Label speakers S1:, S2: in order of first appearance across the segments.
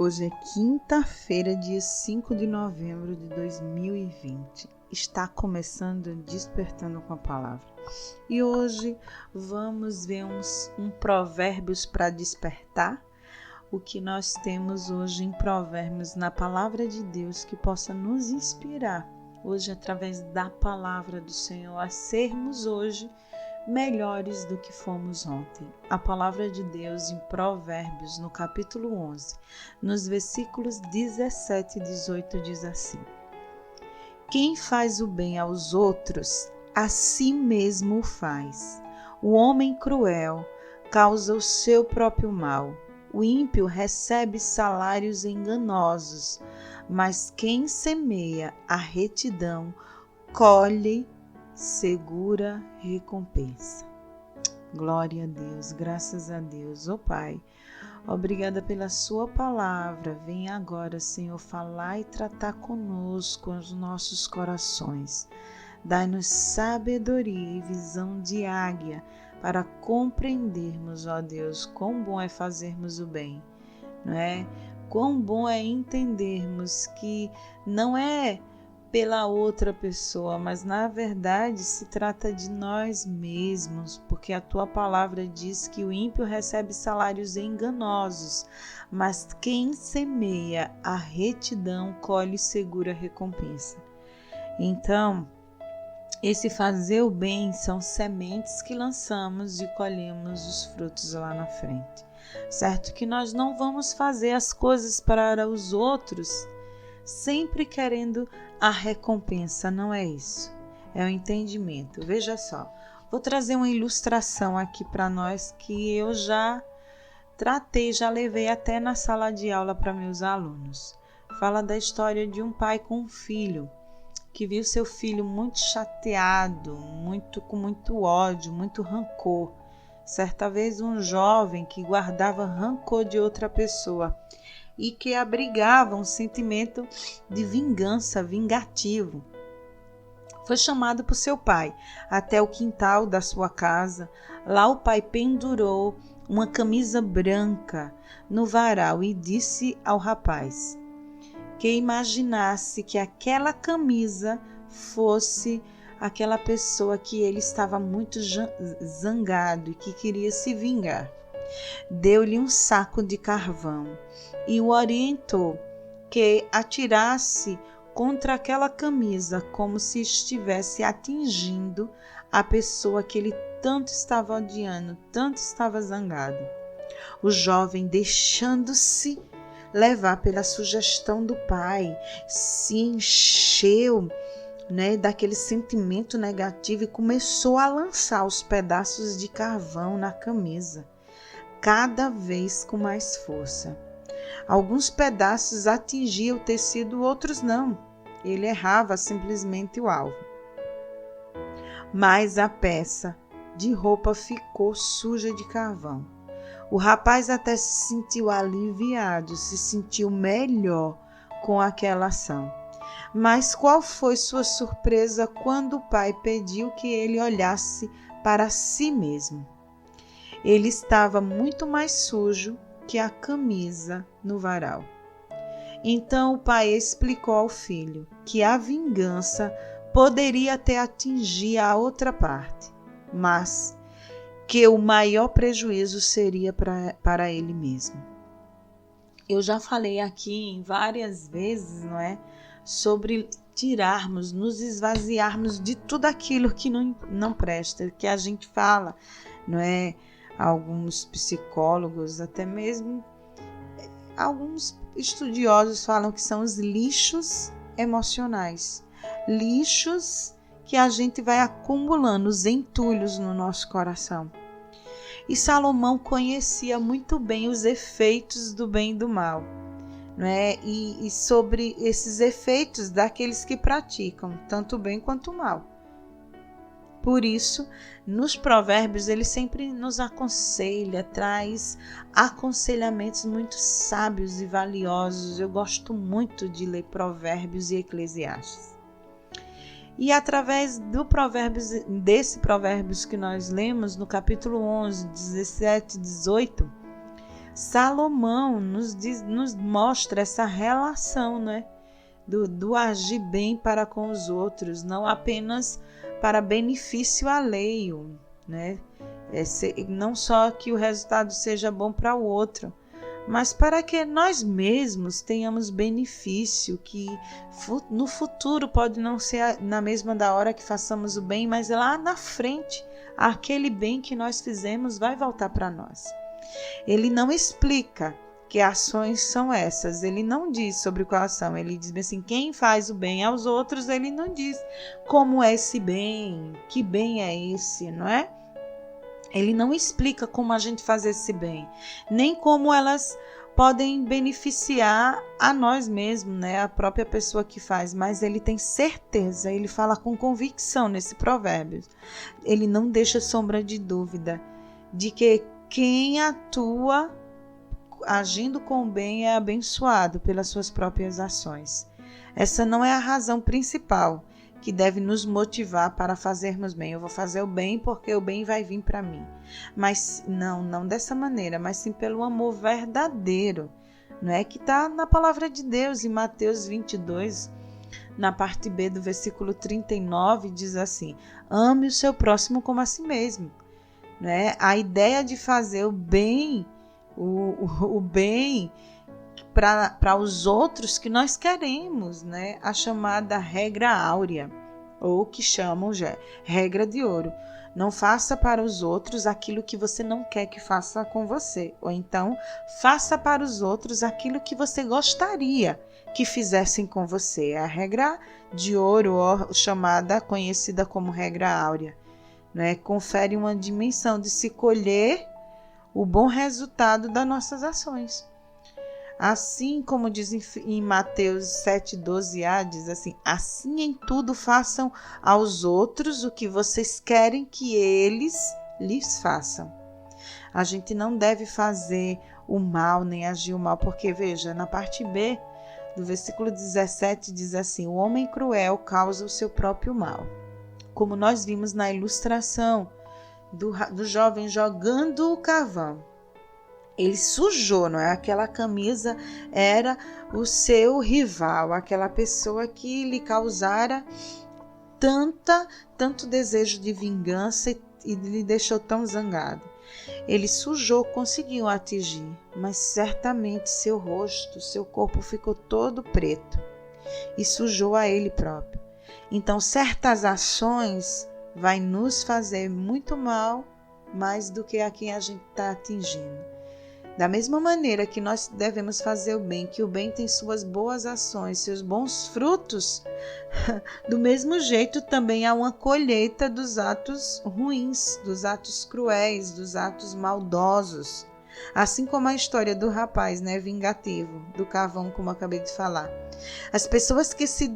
S1: Hoje é quinta-feira, dia 5 de novembro de 2020. Está começando Despertando com a Palavra. E hoje vamos ver um provérbios para despertar. O que nós temos hoje em provérbios na palavra de Deus que possa nos inspirar hoje através da palavra do Senhor a sermos hoje melhores do que fomos ontem. A palavra de Deus em Provérbios, no capítulo 11, nos versículos 17 e 18, diz assim: Quem faz o bem aos outros, a si mesmo o faz. O homem cruel causa o seu próprio mal. O ímpio recebe salários enganosos, mas quem semeia a retidão colhe segura recompensa. Glória a Deus, graças a Deus. Ó Pai, obrigada pela sua palavra. Vem agora, Senhor, falar e tratar conosco, os nossos corações. Dai-nos sabedoria e visão de águia para compreendermos, ó Deus, quão bom é fazermos o bem, não é? Quão bom é entendermos que não é pela outra pessoa, mas na verdade se trata de nós mesmos, porque a tua palavra diz que o ímpio recebe salários enganosos, mas quem semeia a retidão colhe segura recompensa. Então, esse fazer o bem são sementes que lançamos e colhemos os frutos lá na frente. Certo que nós não vamos fazer as coisas para os outros sempre querendo a recompensa, não é isso. É o entendimento. Veja só, vou trazer uma ilustração aqui para nós que eu já tratei, já levei até na sala de aula para meus alunos. Fala da história de um pai com um filho que viu seu filho muito chateado, com muito ódio, muito rancor. Certa vez um jovem que guardava rancor de outra pessoa e que abrigava um sentimento de vingança, vingativo. Foi chamado por seu pai até o quintal da sua casa. Lá o pai pendurou uma camisa branca no varal e disse ao rapaz que imaginasse que aquela camisa fosse aquela pessoa que ele estava muito zangado e que queria se vingar. Deu-lhe um saco de carvão e o orientou que atirasse contra aquela camisa como se estivesse atingindo a pessoa que ele tanto estava odiando, tanto estava zangado. O jovem, deixando-se levar pela sugestão do pai, se encheu, daquele sentimento negativo e começou a lançar os pedaços de carvão na camisa, cada vez com mais força. Alguns pedaços atingiam o tecido, outros não. Ele errava simplesmente o alvo. Mas a peça de roupa ficou suja de carvão. O rapaz até se sentiu aliviado, se sentiu melhor com aquela ação. Mas qual foi sua surpresa quando o pai pediu que ele olhasse para si mesmo? Ele estava muito mais sujo que a camisa no varal. Então o pai explicou ao filho que a vingança poderia até atingir a outra parte, mas que o maior prejuízo seria para ele mesmo. Eu já falei aqui várias vezes, sobre tirarmos, nos esvaziarmos de tudo aquilo que não presta, que a gente fala, Alguns psicólogos, até mesmo alguns estudiosos falam que são os lixos emocionais. Lixos que a gente vai acumulando, os entulhos no nosso coração. E Salomão conhecia muito bem os efeitos do bem e do mal, e sobre esses efeitos daqueles que praticam, tanto o bem quanto o mal. Por isso, nos provérbios, ele sempre nos aconselha, traz aconselhamentos muito sábios e valiosos. Eu gosto muito de ler Provérbios e Eclesiastes. E através desse provérbios que nós lemos, no capítulo 11, 17 e 18, Salomão nos mostra essa relação, né? Do agir bem para com os outros, não apenas para benefício alheio, né? Não só que o resultado seja bom para o outro, mas para que nós mesmos tenhamos benefício, que no futuro pode não ser na mesma da hora que façamos o bem, mas lá na frente, aquele bem que nós fizemos vai voltar para nós. Ele não explica que ações são essas, ele não diz sobre qual ação, ele diz assim, quem faz o bem aos outros, ele não diz como é esse bem, que bem é esse, não é? Ele não explica como a gente faz esse bem, nem como elas podem beneficiar a nós mesmos, né? A própria pessoa que faz, mas ele tem certeza, ele fala com convicção nesse provérbio. Ele não deixa sombra de dúvida de que quem atua agindo com o bem é abençoado pelas suas próprias ações. Essa não é a razão principal que deve nos motivar para fazermos bem. Eu vou fazer o bem porque o bem vai vir para mim. Mas não dessa maneira, mas sim pelo amor verdadeiro, não é? Que está na palavra de Deus, em Mateus 22, na parte B do versículo 39, diz assim, ame o seu próximo como a si mesmo. Não é? A ideia de fazer o bem, o bem para os outros que nós queremos, né? A chamada regra áurea, ou que chamam regra de ouro. Não faça para os outros aquilo que você não quer que faça com você, ou então faça para os outros aquilo que você gostaria que fizessem com você. É a regra de ouro, ou conhecida como regra áurea, né? Confere uma dimensão de se colher o bom resultado das nossas ações. Assim como diz em Mateus 7,12a, diz assim, assim em tudo façam aos outros o que vocês querem que eles lhes façam. A gente não deve fazer o mal, nem agir o mal, porque veja, na parte B do versículo 17 diz assim, o homem cruel causa o seu próprio mal. Como nós vimos na ilustração do jovem jogando o carvão. Ele sujou, não é? Aquela camisa era o seu rival, aquela pessoa que lhe causara tanto desejo de vingança e lhe deixou tão zangado. Ele sujou, conseguiu atingir, mas certamente seu rosto, seu corpo ficou todo preto e sujou a ele próprio. Então, certas ações vai nos fazer muito mal, mais do que a quem a gente está atingindo. Da mesma maneira que nós devemos fazer o bem, que o bem tem suas boas ações, seus bons frutos, do mesmo jeito também há uma colheita dos atos ruins, dos atos cruéis, dos atos maldosos. Assim como a história do rapaz, né, vingativo, do carvão, como eu acabei de falar. As pessoas que se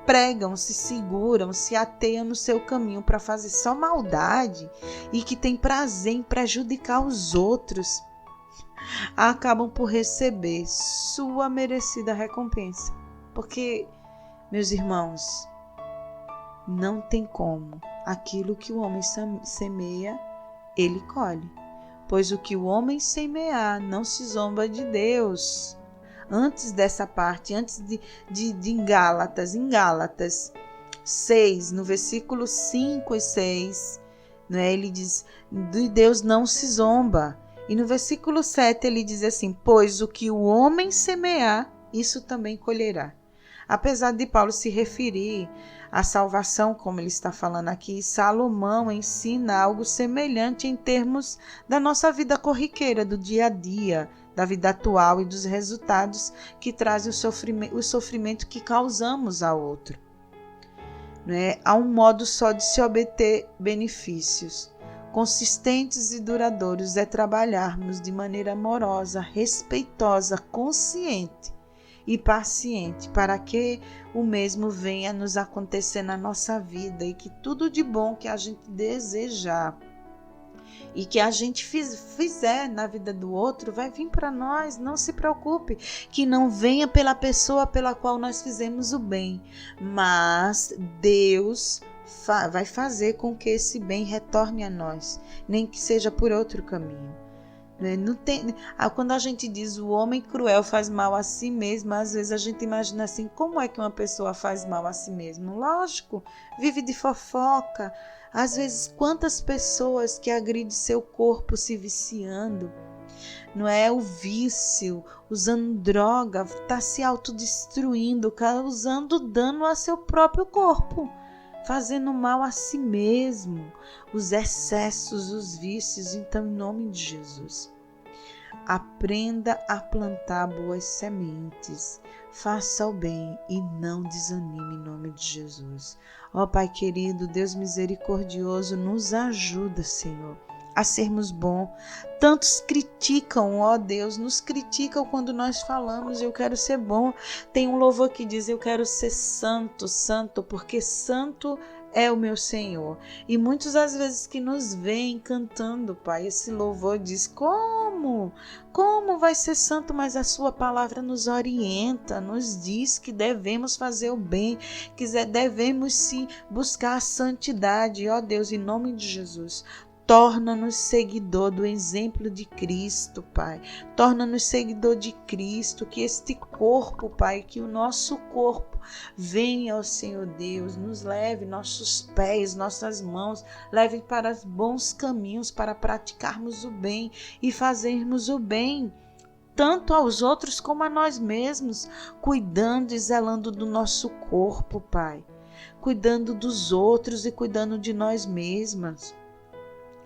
S1: pregam, se seguram, se ateiam no seu caminho para fazer só maldade e que tem prazer em prejudicar os outros, acabam por receber sua merecida recompensa. Porque, meus irmãos, não tem como. Aquilo que o homem semeia, ele colhe. Pois o que o homem semear não se zomba de Deus. Antes dessa parte, antes de em Gálatas 6, no versículo 5 e 6, né, ele diz, de Deus não se zomba. E no versículo 7 ele diz assim, pois o que o homem semear, isso também colherá. Apesar de Paulo se referir à salvação, como ele está falando aqui, Salomão ensina algo semelhante em termos da nossa vida corriqueira, do dia a dia, da vida atual e dos resultados que traz o sofrimento que causamos ao outro. Né? Há um modo só de se obter benefícios consistentes e duradouros, é trabalharmos de maneira amorosa, respeitosa, consciente e paciente, para que o mesmo venha nos acontecer na nossa vida e que tudo de bom que a gente desejar e que a gente fizer na vida do outro vai vir para nós. Não se preocupe, que não venha pela pessoa pela qual nós fizemos o bem, mas Deus vai fazer com que esse bem retorne a nós, nem que seja por outro caminho. Não tem, quando a gente diz o homem cruel faz mal a si mesmo, às vezes a gente imagina assim, como é que uma pessoa faz mal a si mesma? Lógico, vive de fofoca. Às vezes, quantas pessoas que agridem seu corpo se viciando, não é? O vício, usando droga, está se autodestruindo, causando dano a seu próprio corpo, fazendo mal a si mesmo, os excessos, os vícios. Então, em nome de Jesus, aprenda a plantar boas sementes, faça o bem e não desanime, em nome de Jesus. Ó Pai querido, Deus misericordioso, nos ajuda, Senhor, a sermos bons. Tantos criticam, ó Deus, nos criticam quando nós falamos, eu quero ser bom. Tem um louvor que diz, eu quero ser santo, santo, porque santo é o meu Senhor. E muitas das vezes que nos veem cantando, Pai, esse louvor diz, como vai ser santo? Mas a sua palavra nos orienta, nos diz que devemos fazer o bem, que devemos sim buscar a santidade. Ó Deus, em nome de Jesus, torna-nos seguidor do exemplo de Cristo, Pai. Torna-nos seguidor de Cristo, que este corpo, Pai, que o nosso corpo venha, ó Senhor Deus, nos leve, nossos pés, nossas mãos, leve para os bons caminhos, para praticarmos o bem e fazermos o bem, tanto aos outros como a nós mesmos, cuidando e zelando do nosso corpo, Pai, cuidando dos outros e cuidando de nós mesmas.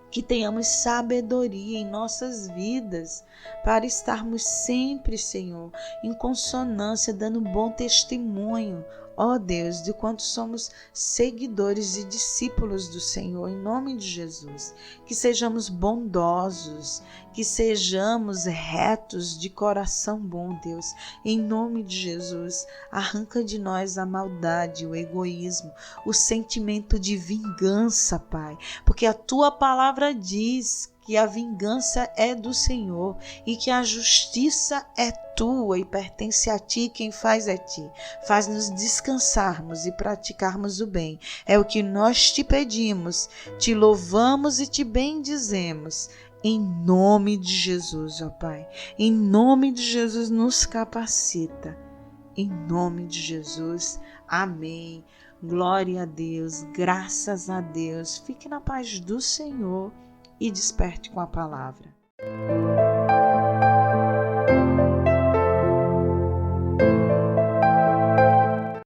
S1: Que tenhamos sabedoria em nossas vidas para estarmos sempre, Senhor, em consonância, dando bom testemunho, ó Deus, de quanto somos seguidores e discípulos do Senhor, em nome de Jesus. Que sejamos bondosos, que sejamos retos de coração bom, Deus, em nome de Jesus. Arranca de nós a maldade, o egoísmo, o sentimento de vingança, Pai, porque a Tua palavra diz que a vingança é do Senhor e que a justiça é tua e pertence a ti, quem faz é ti. Faz-nos descansarmos e praticarmos o bem. É o que nós te pedimos, te louvamos e te bendizemos. Em nome de Jesus, ó Pai. Em nome de Jesus, nos capacita. Em nome de Jesus. Amém. Glória a Deus, graças a Deus. Fique na paz do Senhor e desperte com a palavra.